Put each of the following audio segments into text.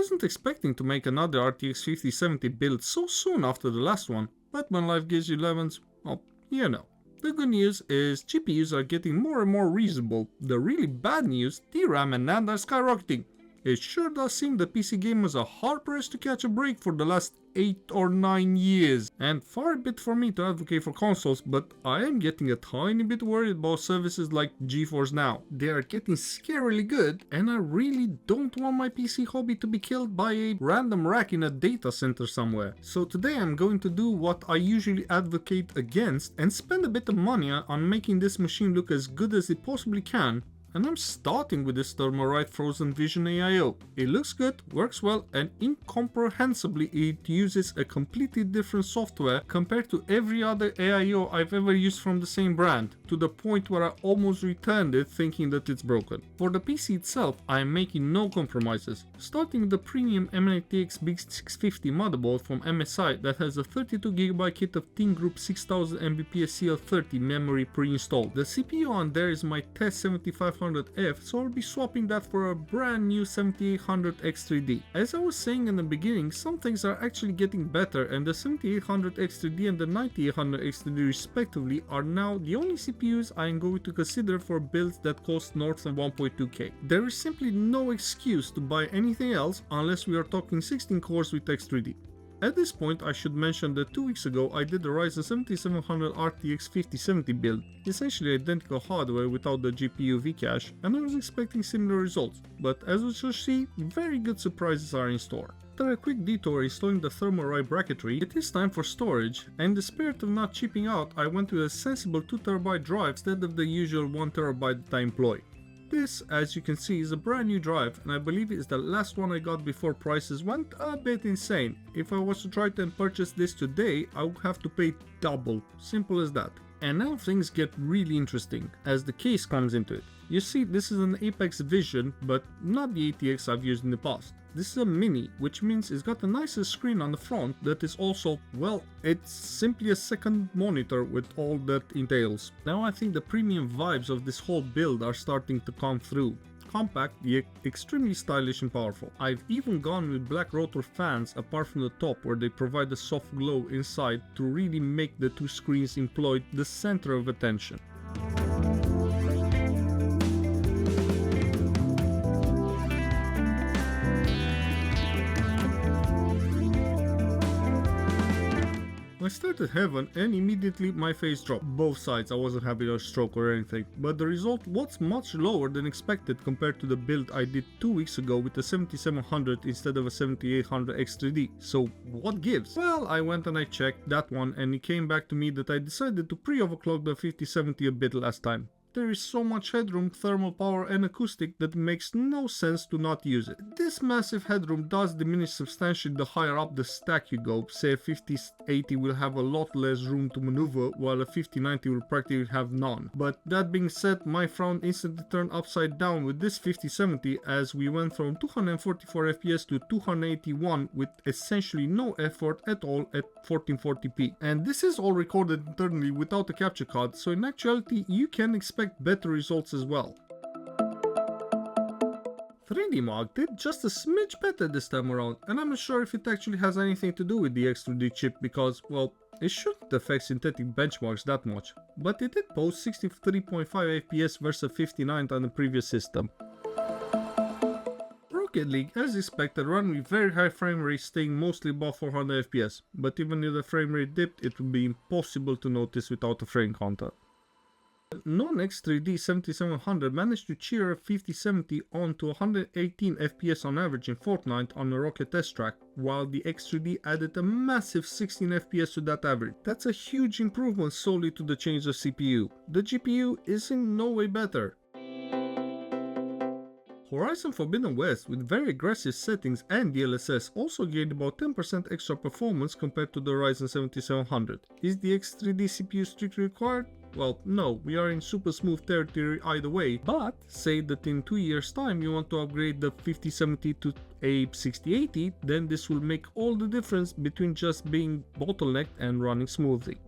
wasn't expecting to make another RTX 5070 build so soon after the last one, but when life gives you lemons, well, you know. The good news is GPUs are getting more and more reasonable. The really bad news, DRAM and NAND are skyrocketing. It sure does seem that PC gamers are hard pressed to catch a break for the last 8 or 9 years. And far a bit for me to advocate for consoles, but I am getting a tiny bit worried about services like GeForce Now. They are getting scarily good, and I really don't want my PC hobby to be killed by a random rack in a data center somewhere. So today I'm going to do what I usually advocate against and spend a bit of money on making this machine look as good as it possibly can. And I'm starting with this Thermalright Frozen Vision AIO. It looks good, works well, and incomprehensibly it uses a completely different software compared to every other AIO I've ever used from the same brand, to the point where I almost returned it thinking that it's broken. For the PC itself, I am making no compromises, starting with the premium M1 Big 650 motherboard from MSI that has a 32GB kit of Team Group 6000 Mbps CL30 memory pre-installed. The CPU on there is my TES 7500F, so I'll be swapping that for a brand new 7800X3D. As I was saying in the beginning, some things are actually getting better, and the 7800X3D and the 9800X3D respectively are now the only CPUs I am going to consider for builds that cost north of 1.2k. There is simply no excuse to buy anything else unless we are talking 16 cores with X3D. At this point I should mention that 2 weeks ago I did the Ryzen 7700 RTX 5070 build, essentially identical hardware without the GPU V-cache, and I was expecting similar results, but as we shall see, very good surprises are in store. After a quick detour installing the Thermalright bracketry, it is time for storage, and in the spirit of not cheaping out, I went with a sensible 2TB drive instead of the usual 1TB that I employ. This, as you can see, is a brand new drive, and I believe it is the last one I got before prices went a bit insane. If I was to try to purchase this today, I would have to pay double, simple as that. And now things get really interesting, as the case comes into it. You see, this is an Apex Vision, but not the ATX I've used in the past. This is a mini, which means it's got a nicer screen on the front that is also, well, it's simply a second monitor with all that entails. Now I think the premium vibes of this whole build are starting to come through. Compact, yet extremely stylish and powerful. I've even gone with black rotor fans apart from the top, where they provide a soft glow inside to really make the two screens employed the center of attention. I started heaven and immediately my face dropped. Both sides, I wasn't having a stroke or anything, but the result was much lower than expected compared to the build I did 2 weeks ago with the 7700 instead of a 7800X3D. So what gives? Well, I went and I checked that one, and it came back to me that I decided to pre-overclock the 5070 a bit last time. There is so much headroom, thermal power and acoustic that makes no sense to not use it. This massive headroom does diminish substantially the higher up the stack you go. Say a 5080 will have a lot less room to maneuver, while a 5090 will practically have none. But that being said, my frown instantly turned upside down with this 5070, as we went from 244 FPS to 281 with essentially no effort at all at 1440p. And this is all recorded internally without a capture card, so in actuality you can expect better results as well. 3D Mark did just a smidge better this time around, and I'm not sure if it actually has anything to do with the X3D chip because, well, it shouldn't affect synthetic benchmarks that much, but it did post 63.5 FPS versus 59 on the previous system. Rocket League, as expected, ran with very high frame rate, staying mostly above 400 FPS, but even if the frame rate dipped, it would be impossible to notice without a frame counter. Non-X3D 7700 managed to cheer a 5070 on to 118 FPS on average in Fortnite on a Rocket test track, while the X3D added a massive 16 FPS to that average. That's a huge improvement solely to the change of CPU. The GPU is in no way better. Horizon Forbidden West, with very aggressive settings and DLSS, also gained about 10% extra performance compared to the Ryzen 7700. Is the X3D CPU strictly required? Well, no, we are in super smooth territory either way, but say that in 2 years time you want to upgrade the 5070 to a 6080, then this will make all the difference between just being bottlenecked and running smoothly.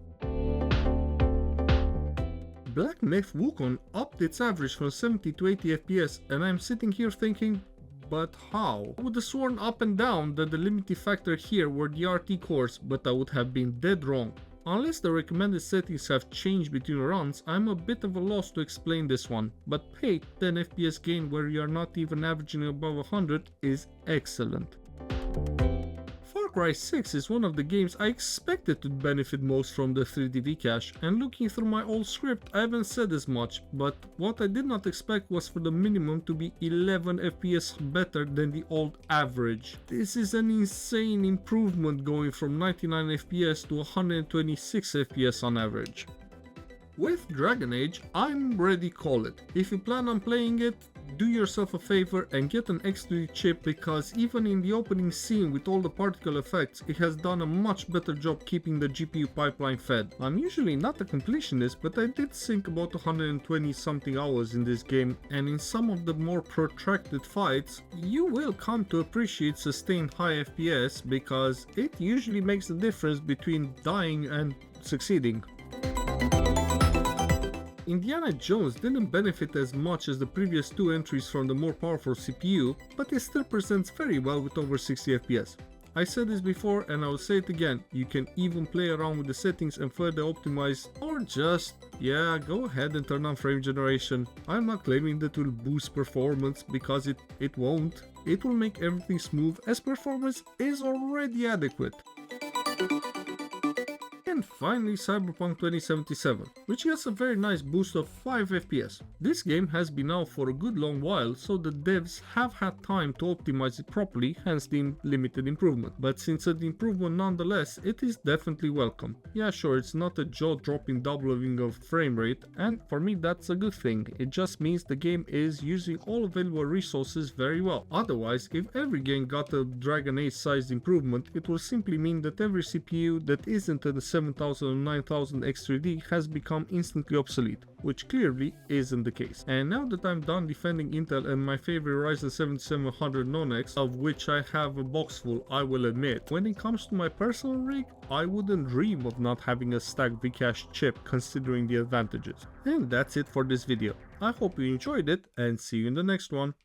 Black Myth Wukong upped its average from 70 to 80 FPS, and I'm sitting here thinking, but how? I would have sworn up and down that the limiting factor here were the RT cores, but I would have been dead wrong. Unless the recommended settings have changed between runs, I'm a bit of a loss to explain this one, but hey, 10 FPS gain where you are not even averaging above 100 is excellent. Farcry 6 is one of the games I expected to benefit most from the 3D cache, and looking through my old script I haven't said as much, but what I did not expect was for the minimum to be 11 FPS better than the old average. This is an insane improvement going from 99 FPS to 126 FPS on average. With Dragon Age, I'm ready call it. If you plan on playing it, do yourself a favor and get an X3D chip, because even in the opening scene with all the particle effects, it has done a much better job keeping the GPU pipeline fed. I'm usually not a completionist, but I did sink about 120 something hours in this game, and in some of the more protracted fights, you will come to appreciate sustained high FPS, because it usually makes the difference between dying and succeeding. Indiana Jones didn't benefit as much as the previous two entries from the more powerful CPU, but it still presents very well with over 60 FPS. I said this before and I will say it again, you can even play around with the settings and further optimize, or just, yeah, go ahead and turn on frame generation. I'm not claiming that will boost performance, because it won't. It will make everything smooth, as performance is already adequate. And finally Cyberpunk 2077, which gets a very nice boost of 5 FPS. This game has been out for a good long while, so the devs have had time to optimize it properly, hence the limited improvement. But since an improvement nonetheless, it is definitely welcome. Yeah, sure, it's not a jaw-dropping doubling of frame rate, and for me that's a good thing. It just means the game is using all available resources very well. Otherwise, if every game got a Dragon Age sized improvement, it will simply mean that every CPU that isn't a 7000 or 9000 X3D has become instantly obsolete, which clearly isn't the case. And now that I'm done defending Intel and my favorite Ryzen 7700 non-X, of which I have a box full, I will admit, when it comes to my personal rig, I wouldn't dream of not having a stacked Vcache chip considering the advantages. And that's it for this video. I hope you enjoyed it and see you in the next one.